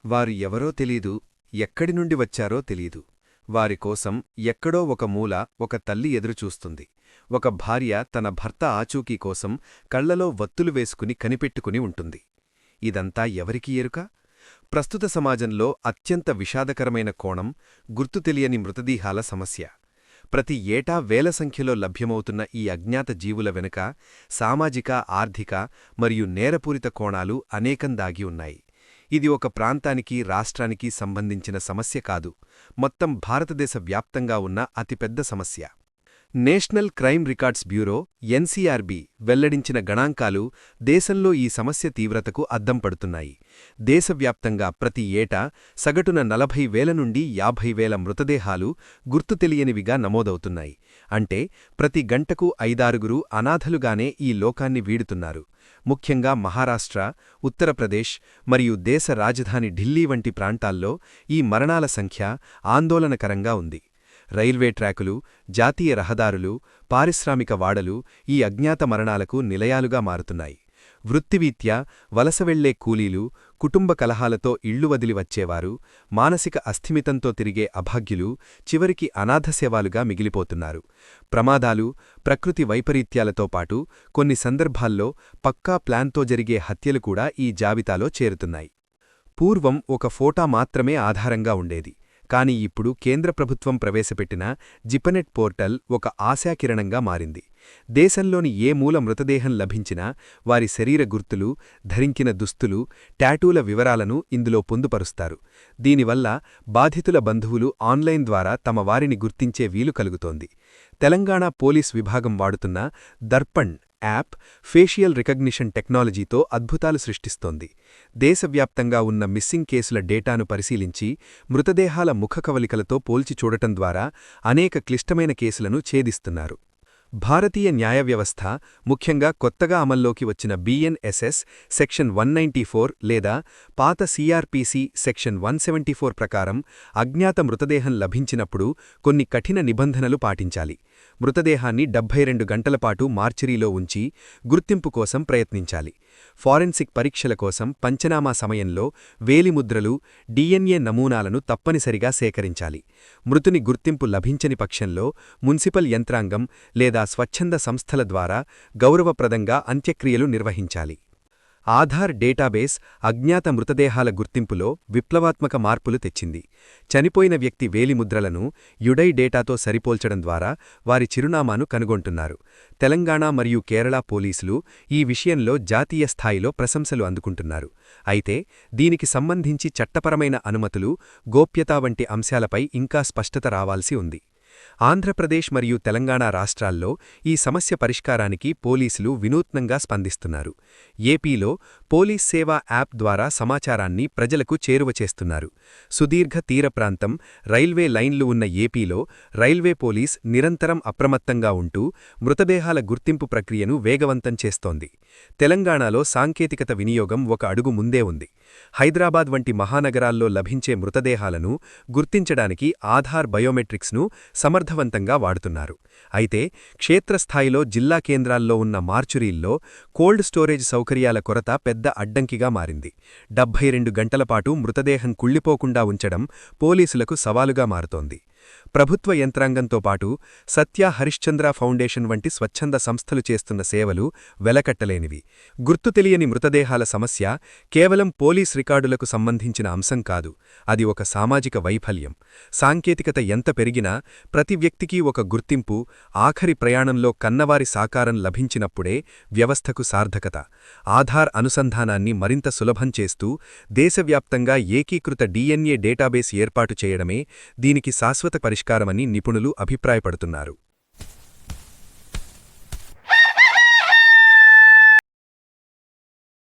వారు ఎవరో తెలీదు, ఎక్కడి నుండి వచ్చారో తెలీదు. వారికోసం ఎక్కడో ఒక మూల ఒక తల్లి ఎదురుచూస్తుంది. ఒక భార్య తన భర్త ఆచూకీ కోసం కళ్లలో వత్తులు వేసుకుని కనిపెట్టుకుని ఉంటుంది. ఇదంతా ఎవరికి ఎరుక? ప్రస్తుత సమాజంలో అత్యంత విషాదకరమైన కోణం గుర్తుతెలియని మృతదేహాల సమస్య. ప్రతి ఏటా వేల సంఖ్యలో లభ్యమవుతున్న ఈ అజ్ఞాత జీవుల వెనుక సామాజిక, ఆర్థిక మరియు నేరపూరిత కోణాలు అనేకం దాగి ఉన్నాయి. ఇది ఒక ప్రాంతానికి, రాష్ట్రానికి సంబంధించిన సమస్య కాదు, మొత్తం భారతదేశ వ్యాప్తంగా ఉన్న అతిపెద్ద సమస్య. National crime records bureau NCRB వెల్లడించిన గణాంకాలు దేశంలో ఈ సమస్య తీవ్రతకు అద్దం పడుతున్నాయి. దేశవ్యాప్తంగా ప్రతి ఏటా సగటున 40,000 నుండి 50,000 మృతదేహాలు గుర్తుతెలియనివిగా నమోదవుతున్నాయి. అంటే ప్రతి గంటకు 5-6 అనాథలుగానే ఈ లోకాన్ని వీడుతున్నారు. ముఖ్యంగా మహారాష్ట్ర, ఉత్తరప్రదేశ్ మరియు దేశ రాజధాని ఢిల్లీ వంటి ప్రాంతాల్లో ఈ మరణాల సంఖ్య ఆందోళనకరంగా ఉంది. రైల్వే ట్రాకులు, జాతీయ రహదారులు, పారిశ్రామిక వాడలు ఈ అజ్ఞాత మరణాలకు నిలయాలుగా మారుతున్నాయి. వృత్తిరీత్యా వలసవెళ్లే కూలీలు, కుటుంబ కలహాలతో ఇళ్లు వదిలి వచ్చేవారు, మానసిక అస్థిమితంతో తిరిగే అభాగ్యులు చివరికి అనాథశవాలుగా మిగిలిపోతున్నారు. ప్రమాదాలు, ప్రకృతి వైపరీత్యాలతో పాటు కొన్ని సందర్భాల్లో పక్కా ప్లాన్తో జరిగే హత్యలు కూడా ఈ జాబితాలో చేరుతున్నాయి. పూర్వం ఒక ఫోటా మాత్రమే ఆధారంగా ఉండేది. కానీ ఇప్పుడు కేంద్ర ప్రభుత్వం ప్రవేశపెట్టిన జిపనెట్ పోర్టల్ ఒక ఆశాకిరణంగా మారింది. దేశంలోని ఏ మూల మృతదేహం లభించినా వారి శరీర గుర్తులు, ధరించిన దుస్తులు, టాటూల వివరాలను ఇందులో పొందుపరుస్తారు. దీనివల్ల బాధితుల బంధువులు ఆన్లైన్ ద్వారా తమ వారిని గుర్తించే వీలు కలుగుతోంది. తెలంగాణ పోలీస్ విభాగం వాడుతున్న దర్పణ్ యాప్ ఫేషియల్ రికగ్నిషన్ టెక్నాలజీతో అద్భుతాలు సృష్టిస్తోంది. దేశవ్యాప్తంగా ఉన్న మిస్సింగ్ కేసుల డేటాను పరిశీలించి మృతదేహాల ముఖకవలికలతో పోల్చి చూడటం ద్వారా అనేక క్లిష్టమైన కేసులను ఛేదిస్తున్నారు. భారతీయ న్యాయ వ్యవస్థ, ముఖ్యంగా కొత్తగా అమల్లోకి వచ్చిన బిఎన్ఎస్ఎస్ సెక్షన్ 194 లేదా పాత సిఆర్పిసి సెక్షన్ 174 ప్రకారం అజ్ఞాత మృతదేహం లభించినప్పుడు కొన్ని కఠిన నిబంధనలు పాటించాలి. మృతదేహాన్ని 72 గంటలపాటు మార్చరీలో ఉంచి గుర్తింపు కోసం ప్రయత్నించాలి. ఫారెన్సిక్ పరీక్షల కోసం పంచనామా సమయంలో వేలిముద్రలు, డిఎన్ఏ నమూనాలను తప్పనిసరిగా సేకరించాలి. మృతుని గుర్తింపు లభించని పక్షంలో మున్సిపల్ యంత్రాంగం లేదా స్వచ్ఛంద సంస్థల ద్వారా గౌరవప్రదంగా అంత్యక్రియలు నిర్వహించాలి. ఆధార్ డేటాబేస్ అజ్ఞాత మృతదేహాల గుర్తింపులో విప్లవాత్మక మార్పులు తెచ్చింది. చనిపోయిన వ్యక్తి వేలిముద్రలను యుడై డేటాతో సరిపోల్చడం ద్వారా వారి చిరునామాను కనుగొంటున్నారు. తెలంగాణ మరియు కేరళ పోలీసులు ఈ విషయంలో జాతీయ స్థాయిలో ప్రశంసలు అందుకుంటున్నారు. అయితే దీనికి సంబంధించి చట్టపరమైన అనుమతులు, గోప్యతా వంటి అంశాలపై ఇంకా స్పష్టత రావాల్సి ఉంది. ఆంధ్రప్రదేశ్ మరియు తెలంగాణ రాష్ట్రాల్లో ఈ సమస్య పరిష్కారానికి పోలీసులు వినూత్నంగా స్పందిస్తున్నారు. ఏపీలో పోలీస్ సేవా యాప్ ద్వారా సమాచారాన్ని ప్రజలకు చేరువ చేస్తున్నారు. సుదీర్ఘ తీర ప్రాంతం, రైల్వే లైన్లు ఉన్న ఏపీలో రైల్వే పోలీస్ నిరంతరం అప్రమత్తంగా ఉంటూ మృతదేహాల గుర్తింపు ప్రక్రియను వేగవంతం చేస్తోంది. తెలంగాణలో సాంకేతికత వినియోగం ఒక అడుగు ముందే ఉంది. హైదరాబాద్ వంటి మహానగరాల్లో లభించే మృతదేహాలను గుర్తించడానికి ఆధార్ బయోమెట్రిక్స్ను సమర్థవంతంగా వాడుతున్నారు. అయితే క్షేత్రస్థాయిలో జిల్లా కేంద్రాల్లో ఉన్న మార్చురీల్లో కోల్డ్ స్టోరేజ్ సౌకర్యాల కొరత పెద్ద అడ్డంకిగా మారింది. 72 గంటలపాటు మృతదేహం కుళ్లిపోకుండా ఉంచడం పోలీసులకు సవాలుగా మారుతోంది. ప్రభుత్వ యంత్రాంగంతో పాటు సత్య హరిశ్చంద్ర ఫౌండేషన్ వంటి స్వచ్ఛంద సంస్థలు చేస్తున్న సేవలు వెలకట్టలేనివి. గుర్తుతెలియని మృతదేహాల సమస్య కేవలం పోలీస్ రికార్డులకు సంబంధించిన అంశం కాదు, అది ఒక సామాజిక వైఫల్యం. సాంకేతికత ఎంత పెరిగినా ప్రతి వ్యక్తికి ఒక గుర్తింపు, ఆఖరి ప్రయాణంలో కన్నవారి సాకారం లభించినప్పుడే వ్యవస్థకు సార్థకత. ఆధార్ అనుసంధానాన్ని మరింత సులభం చేస్తూ దేశవ్యాప్తంగా ఏకీకృత డిఎన్ఏ డేటాబేస్ ఏర్పాటు చేయడమే దీనికి శాశ్వత పరిష్కారమని నిపుణులు అభిప్రాయపడుతున్నారు.